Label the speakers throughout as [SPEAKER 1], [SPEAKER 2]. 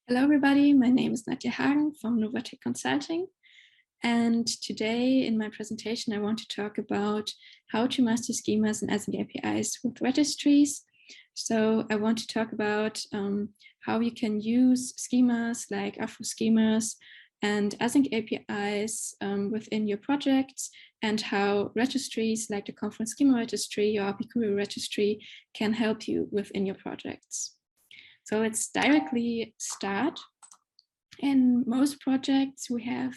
[SPEAKER 1] Hello, everybody. My name is Nadja Hagen from Novatec Consulting. And today in my presentation, I want to talk about how to master schemas and AsyncAPIs with registries. So I want to talk about how you can use schemas like Avro schemas and AsyncAPIs within your projects, and how registries like the Confluent Schema Registry or Apicurio registry can help you within your projects. So let's directly start. In most projects, we have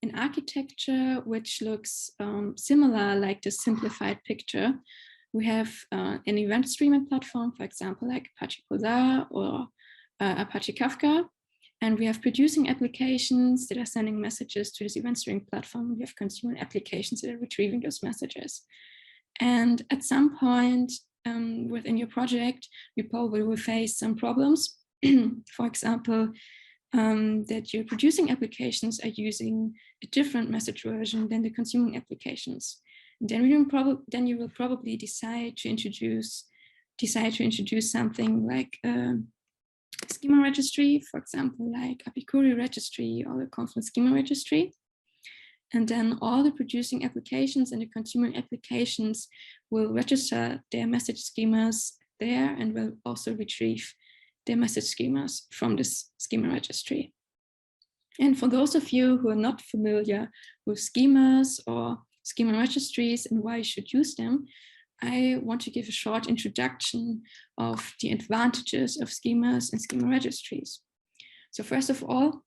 [SPEAKER 1] an architecture which looks similar, like the simplified picture. We have an event streaming platform, for example, like Apache Pulsar or Apache Kafka. And we have producing applications that are sending messages to this event streaming platform. We have consuming applications that are retrieving those messages. And at some point, within your project, you probably will face some problems. For example, that your producing applications are using a different message version than the consuming applications. And then you will probably decide to introduce something like a schema registry, for example, like Apicurio registry or the Confluent Schema Registry. And then all the producing applications and the consuming applications will register their message schemas there and will also retrieve their message schemas from this schema registry. And for those of you who are not familiar with schemas or schema registries and why you should use them, I want to give a short introduction of the advantages of schemas and schema registries. So first of all,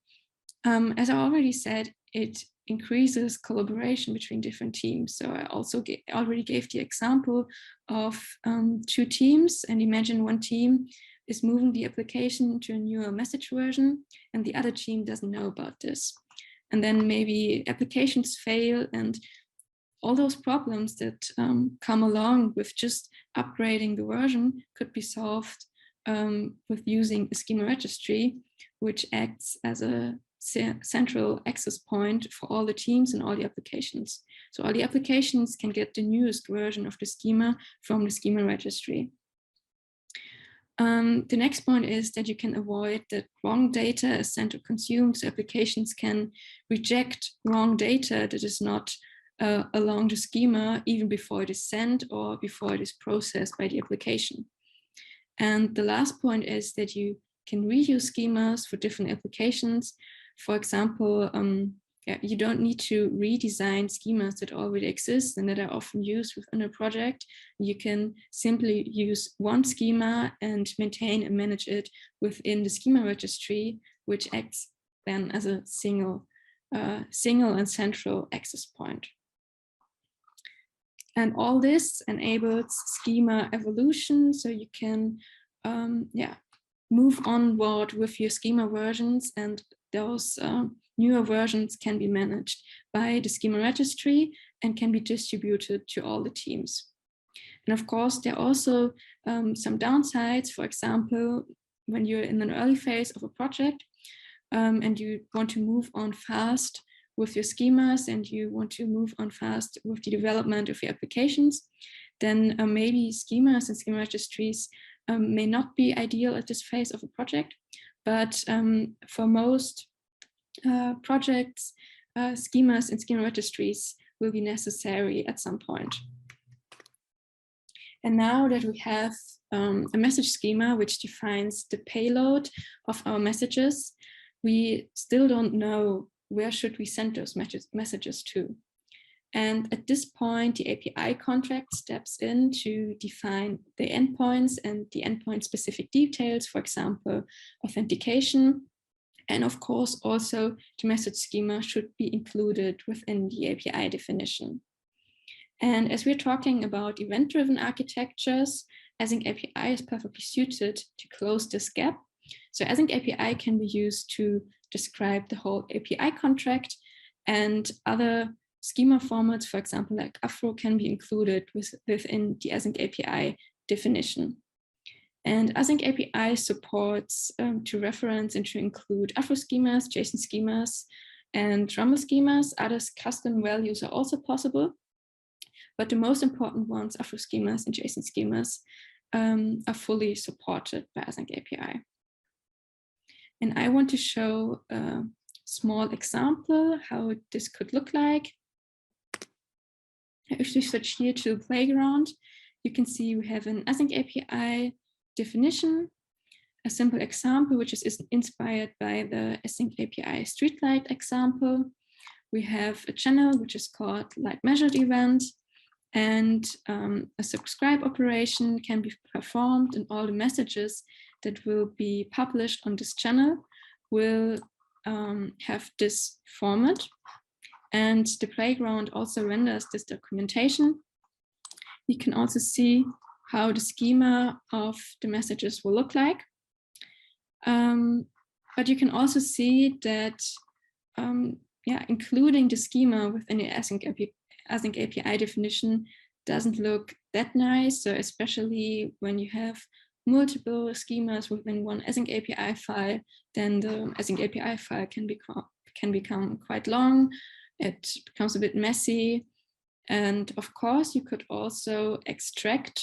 [SPEAKER 1] as I already said, it increases collaboration between different teams. So I also already gave the example of two teams, and imagine one team is moving the application to a newer message version and the other team doesn't know about this. And then maybe applications fail, and all those problems that come along with just upgrading the version could be solved with using a schema registry, which acts as a central access point for all the teams and all the applications. So all the applications can get the newest version of the schema from the schema registry. The next point is that you can avoid that wrong data is sent or consumed. So applications can reject wrong data that is not along the schema even before it is sent or before it is processed by the application. And the last point is that you can reuse schemas for different applications. For example, you don't need to redesign schemas that already exist and that are often used within a project. You can simply use one schema and maintain and manage it within the schema registry, which acts then as a single and central access point. And all this enables schema evolution, so you can move onward with your schema versions, and those newer versions can be managed by the schema registry and can be distributed to all the teams. And of course, there are also some downsides. For example, when you're in an early phase of a project and you want to move on fast with your schemas and you want to move on fast with the development of your applications, then maybe schemas and schema registries may not be ideal at this phase of a project, but for most projects, schemas and schema registries will be necessary at some point. And now that we have a message schema which defines the payload of our messages, we still don't know where should we send those messages to. And at this point, the API contract steps in to define the endpoints and the endpoint specific details, for example, authentication. And of course, also the message schema should be included within the API definition. And as we're talking about event-driven architectures, AsyncAPI is perfectly suited to close this gap. So AsyncAPI can be used to describe the whole API contract, and other schema formats, for example, like Avro, can be included within the AsyncAPI definition. And AsyncAPI supports to reference and to include Avro schemas, JSON schemas, and YAML schemas. Other custom values are also possible, but the most important ones, Avro schemas and JSON schemas, are fully supported by AsyncAPI. And I want to show a small example how this could look like. If we switch here to the playground, you can see we have an AsyncAPI definition, a simple example, which is inspired by the AsyncAPI streetlight example. We have a channel, which is called light measured event, and a subscribe operation can be performed, and all the messages that will be published on this channel will have this format. And the playground also renders this documentation. You can also see how the schema of the messages will look like. But you can also see that including the schema within the AsyncAPI definition doesn't look that nice. So especially when you have multiple schemas within one AsyncAPI file, then the AsyncAPI file can become quite long. It becomes a bit messy. And of course, you could also extract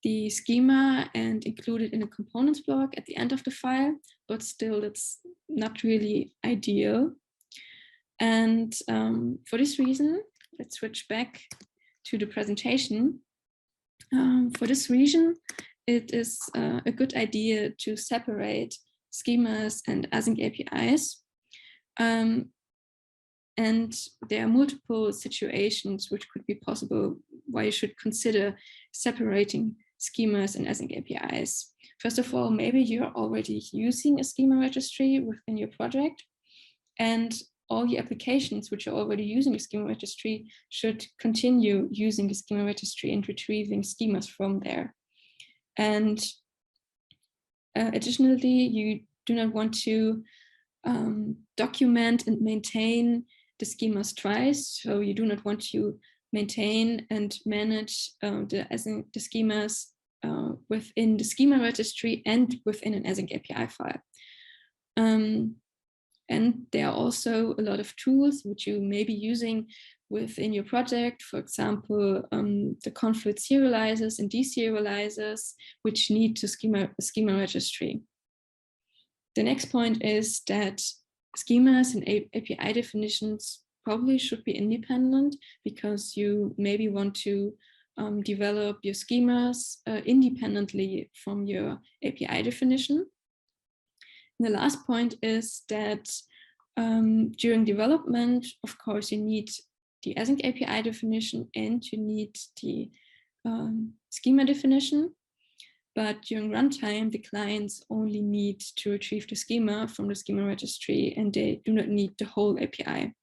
[SPEAKER 1] the schema and include it in a components block at the end of the file, but still it's not really ideal. And for this reason, let's switch back to the presentation. For this reason, it is a good idea to separate schemas and AsyncAPIs. And there are multiple situations which could be possible why you should consider separating schemas and AsyncAPIs. First of all, maybe you're already using a schema registry within your project, and all your applications which are already using a schema registry should continue using the schema registry and retrieving schemas from there. And additionally, you do not want to document and maintain the schemas twice. So you do not want to maintain and manage the schemas within the schema registry and within an AsyncAPI file. And there are also a lot of tools which you may be using within your project. For example, the Confluent serializers and deserializers, which need to schema registry. The next point is that schemas and API definitions probably should be independent, because you maybe want to develop your schemas independently from your API definition. And the last point is that during development, of course, you need the AsyncAPI definition and you need the schema definition. But during runtime, the clients only need to retrieve the schema from the schema registry, and they do not need the whole API.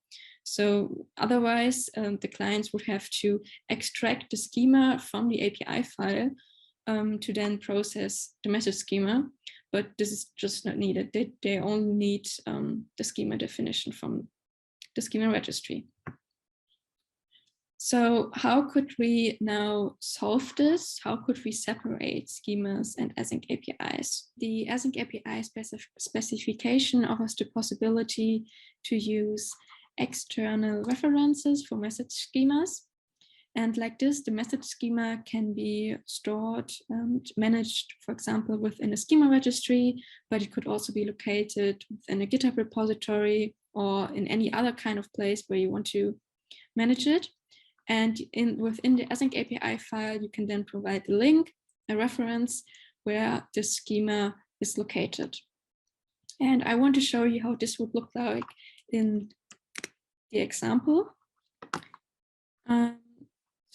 [SPEAKER 1] So otherwise, the clients would have to extract the schema from the API file to then process the message schema. But this is just not needed. They only need the schema definition from the schema registry. So how could we now solve this? How could we separate schemas and AsyncAPIs? The AsyncAPI specification offers the possibility to use external references for message schemas. And like this, the message schema can be stored and managed, for example, within a schema registry, but it could also be located within a GitHub repository or in any other kind of place where you want to manage it. And within the AsyncAPI file, you can then provide a link, a reference where the schema is located. And I want to show you how this would look like in the example.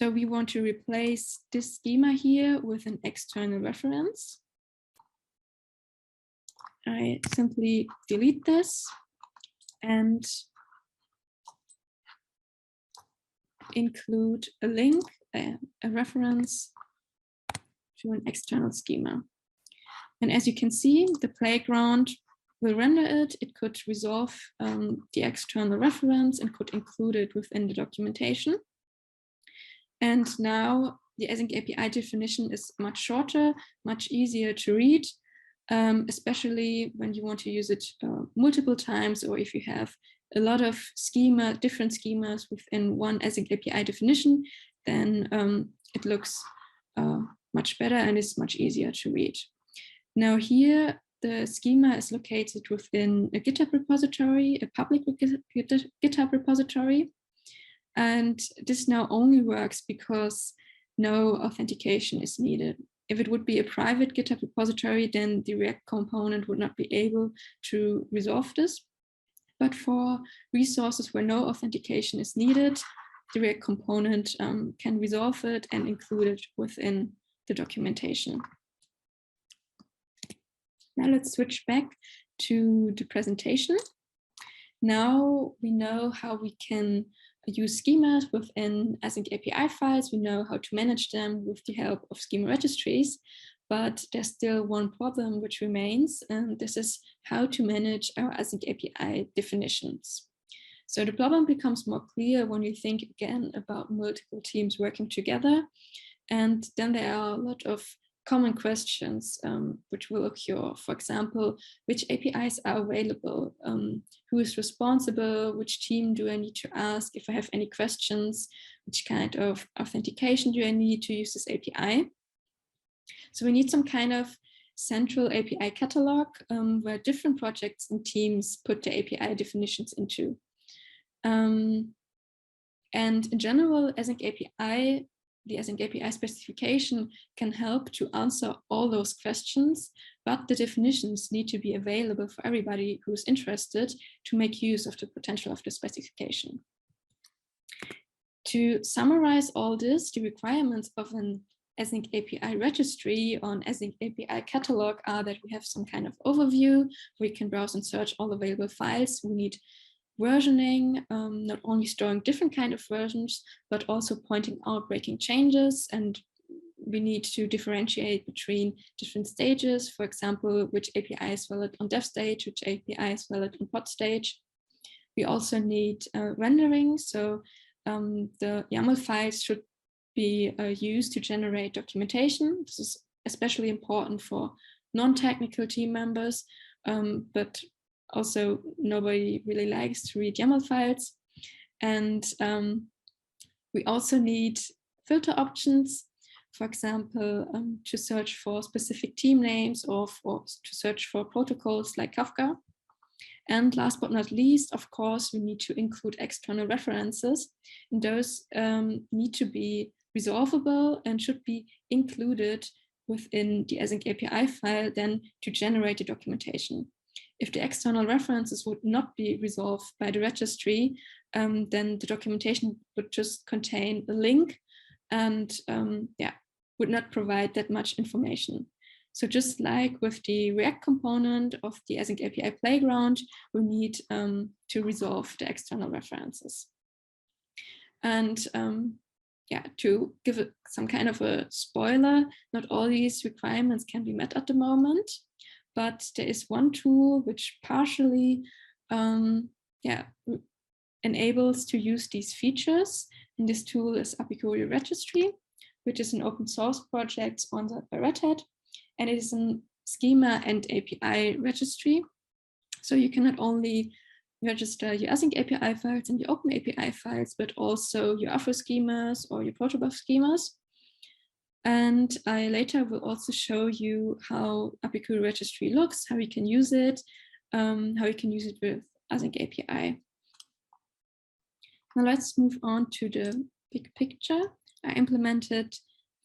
[SPEAKER 1] So we want to replace this schema here with an external reference. I simply delete this and include a link, a reference to an external schema. And as you can see, the playground will render it. It could resolve the external reference and could include it within the documentation. And now the AsyncAPI definition is much shorter, much easier to read, especially when you want to use it multiple times, or if you have a lot of different schemas within one AsyncAPI definition, then it looks much better and is much easier to read. Now here, the schema is located within a GitHub repository, a public GitHub repository. And this now only works because no authentication is needed. If it would be a private GitHub repository, then the React component would not be able to resolve this. But for resources where no authentication is needed, the React component can resolve it and include it within the documentation. Now let's switch back to the presentation. Now we know how we can use schemas within AsyncAPI files. We know how to manage them with the help of schema registries, but there's still one problem which remains, and this is how to manage our AsyncAPI definitions. So the problem becomes more clear when you think again about multiple teams working together, and then there are a lot of common questions which will occur. For example, which APIs are available? Who is responsible? Which team do I need to ask if I have any questions? Which kind of authentication do I need to use this API? So we need some kind of central API catalog where different projects and teams put the API definitions into. And in general, AsyncAPI, the AsyncAPI specification can help to answer all those questions, but the definitions need to be available for everybody who's interested to make use of the potential of the specification. To summarize all this, the requirements of an AsyncAPI registry on AsyncAPI catalog are that we have some kind of overview. We can browse and search all available files. We need versioning, not only storing different kind of versions, but also pointing out breaking changes. And we need to differentiate between different stages. For example, which API is valid on dev stage, which API is valid on pod stage. We also need rendering. So the YAML files should be used to generate documentation. This is especially important for non-technical team members, but also nobody really likes to read YAML files. And we also need filter options, for example, to search for specific team names or to search for protocols like Kafka. And last but not least, of course, we need to include external references, and those need to be resolvable and should be included within the AsyncAPI file then to generate the documentation. If the external references would not be resolved by the registry, then the documentation would just contain a link and would not provide that much information. So just like with the React component of the AsyncAPI playground, we need to resolve the external references. And to give it some kind of a spoiler, not all these requirements can be met at the moment, but there is one tool which partially enables to use these features. And this tool is Apicurio Registry, which is an open source project sponsored by Red Hat. And it is a schema and API registry. So you can not only register your AsyncAPI files and your OpenAPI files, but also your Avro schemas or your Protobuf schemas. And I later will also show you how Apicurio Registry looks, how you can use it, how you can use it with AsyncAPI. Now let's move on to the big picture. I implemented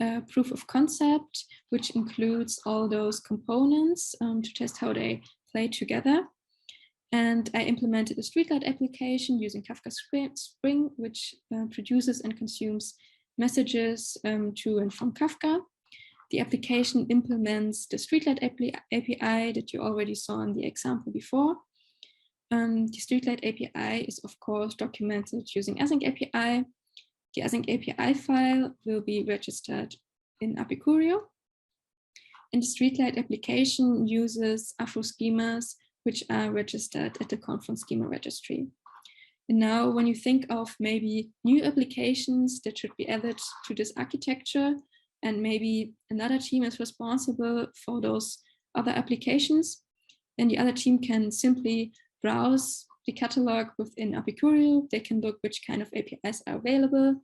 [SPEAKER 1] a proof of concept, which includes all those components to test how they play together. And I implemented a Streetlight application using Kafka Spring, which produces and consumes messages to and from Kafka. The application implements the Streetlight API that you already saw in the example before. The Streetlight API is, of course, documented using AsyncAPI. The AsyncAPI file will be registered in Apicurio. And the Streetlight application uses Avro schemas, which are registered at the Confluent Schema Registry. And now when you think of maybe new applications that should be added to this architecture, and maybe another team is responsible for those other applications, then the other team can simply browse the catalog within Apicurio. They can look which kind of APIs are available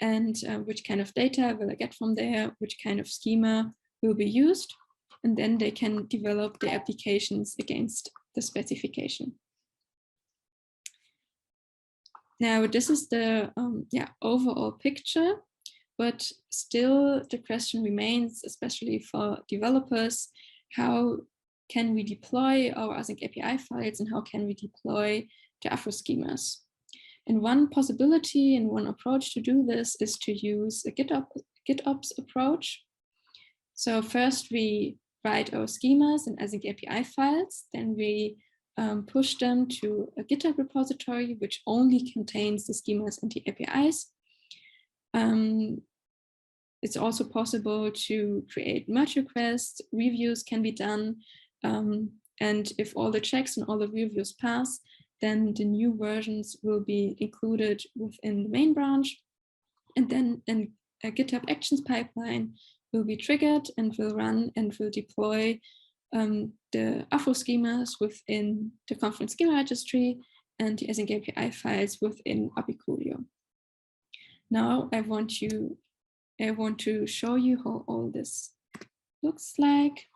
[SPEAKER 1] and which kind of data will I get from there, which kind of schema will be used. and then they can develop their applications against the specification. Now, this is the overall picture, but still the question remains, especially for developers, how can we deploy our AsyncAPI files and how can we deploy the Avro schemas? And one possibility and one approach to do this is to use a GitOps approach. So first we write our schemas and AsyncAPI files, then we push them to a GitHub repository, which only contains the schemas and the APIs. It's also possible to create merge requests, reviews can be done, and if all the checks and all the reviews pass, then the new versions will be included within the main branch, and then a GitHub Actions pipeline will be triggered and will run and will deploy the Avro schemas within the Confluent Schema Registry and the AsyncAPI files within Apicurio. Now I want to show you how all this looks like.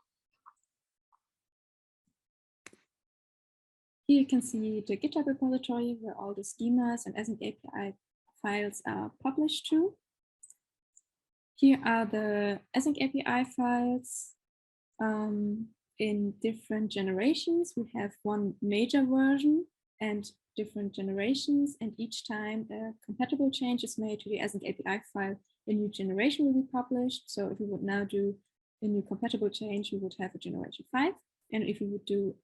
[SPEAKER 1] Here you can see the GitHub repository where all the schemas and AsyncAPI files are published to. Here are the AsyncAPI files in different generations. We have one major version and different generations, and each time a compatible change is made to the AsyncAPI file, a new generation will be published. So if we would now do a new compatible change, we would have a generation 5. And if we would do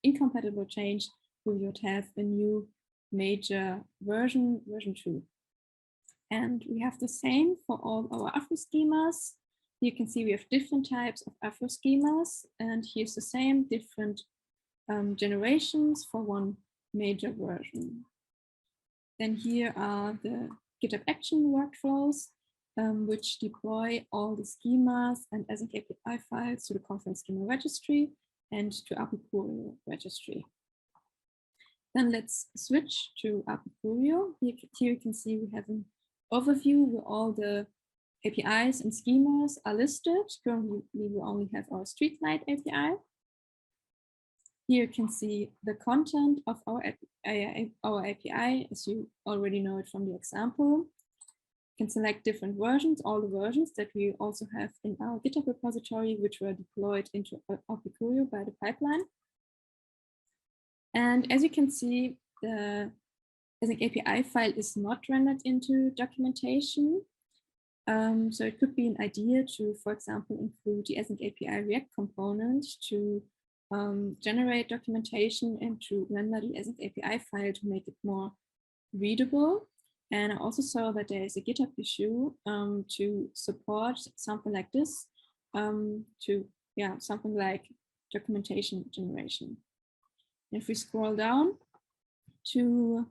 [SPEAKER 1] incompatible change, we would have a new major version, version 2. And we have the same for all our Avro schemas. You can see we have different types of Avro schemas, and here's the same different generations for one major version. Then here are the GitHub action workflows, which deploy all the schemas and AsyncAPI files to the Confluent Schema Registry and to Apicurio registry. Then let's switch to Apicurio. Here you can see we have an overview where all the APIs and schemas are listed. Currently, we will only have our Streetlight API. Here you can see the content of our API, as you already know it from the example. You can select different versions, all the versions that we also have in our GitHub repository, which were deployed into Apicurio by the pipeline. And as you can see, the AsyncAPI file is not rendered into documentation. So it could be an idea to, for example, include the AsyncAPI React component to generate documentation and to render the AsyncAPI file to make it more readable. And I also saw that there is a GitHub issue to support something like this, something like documentation generation. If we scroll down to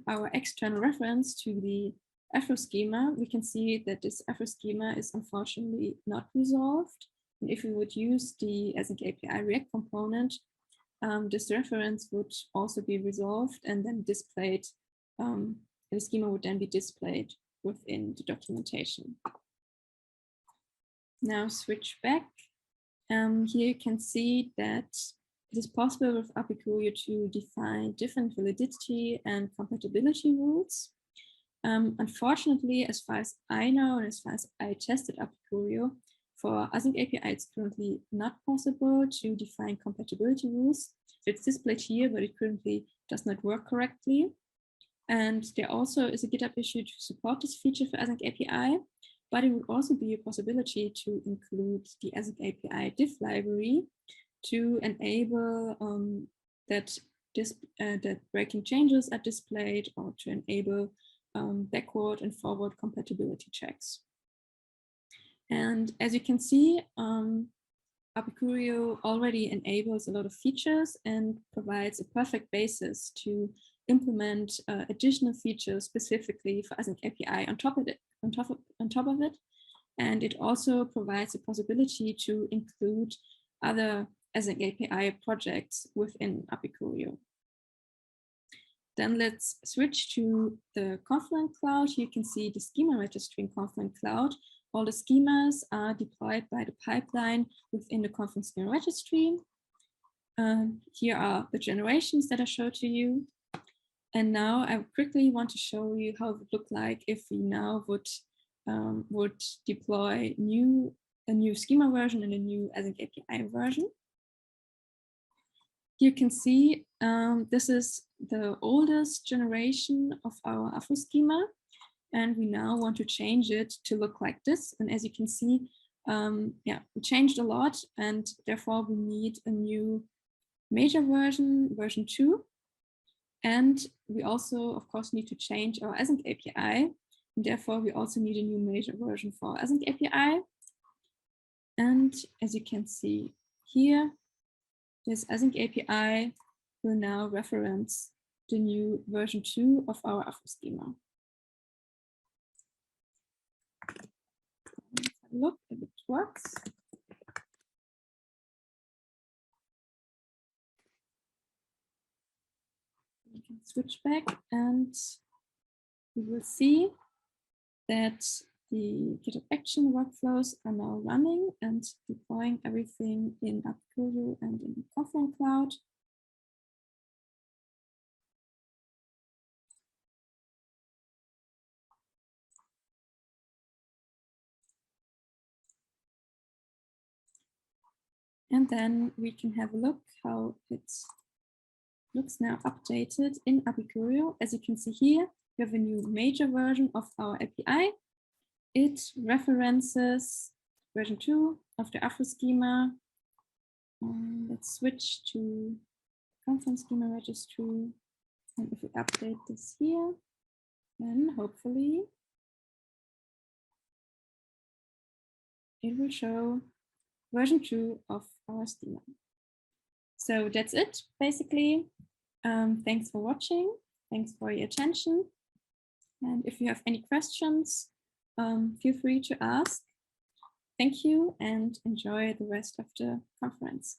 [SPEAKER 1] our external reference to the Avro schema, we can see that this Avro schema is unfortunately not resolved. And if we would use the AsyncAPI React component, this reference would also be resolved and then displayed. The schema would then be displayed within the documentation. Now switch back. Here you can see that it is possible with Apicurio to define different validity and compatibility rules. Unfortunately, as far as I know and as far as I tested Apicurio, for AsyncAPI it's currently not possible to define compatibility rules. It's displayed here, but it currently does not work correctly. And there also is a GitHub issue to support this feature for AsyncAPI, but it would also be a possibility to include the AsyncAPI diff library to enable that breaking changes are displayed, or to enable backward and forward compatibility checks. And as you can see, Apicurio already enables a lot of features and provides a perfect basis to implement additional features specifically for AsyncAPI on top of it. And it also provides a possibility to include other AsyncAPI projects within Apicurio. Then let's switch to the Confluent Cloud. You can see the Schema Registry in Confluent Cloud all the schemas are deployed by the pipeline within the Confluent Schema Registry. Here are the generations that I showed to you. And now I quickly want to show you how it would look like if we now would deploy a new schema version and a new AsyncAPI version. You can see this is the oldest generation of our Avro schema, and we now want to change it to look like this. And as you can see, we changed a lot, and therefore we need a new major version, version 2. And we also, of course, need to change our AsyncAPI. And therefore, we also need a new major version for AsyncAPI. And as you can see here, this AsyncAPI will now reference the new version 2 of our Avro schema. Let's have a look if it works. We can switch back and we will see that the GitOps action workflows are now running and deploying everything in Apicurio and in Confluent Cloud. And then we can have a look how it looks now updated in Apicurio. As you can see here, we have a new major version of our API. It references version 2 of the Avro schema. Let's switch to Confluent Schema Registry. And if we update this here, then hopefully it will show version 2 of our schema. So that's it, basically. Thanks for watching. Thanks for your attention. And if you have any questions, feel free to ask. Thank you and enjoy the rest of the conference.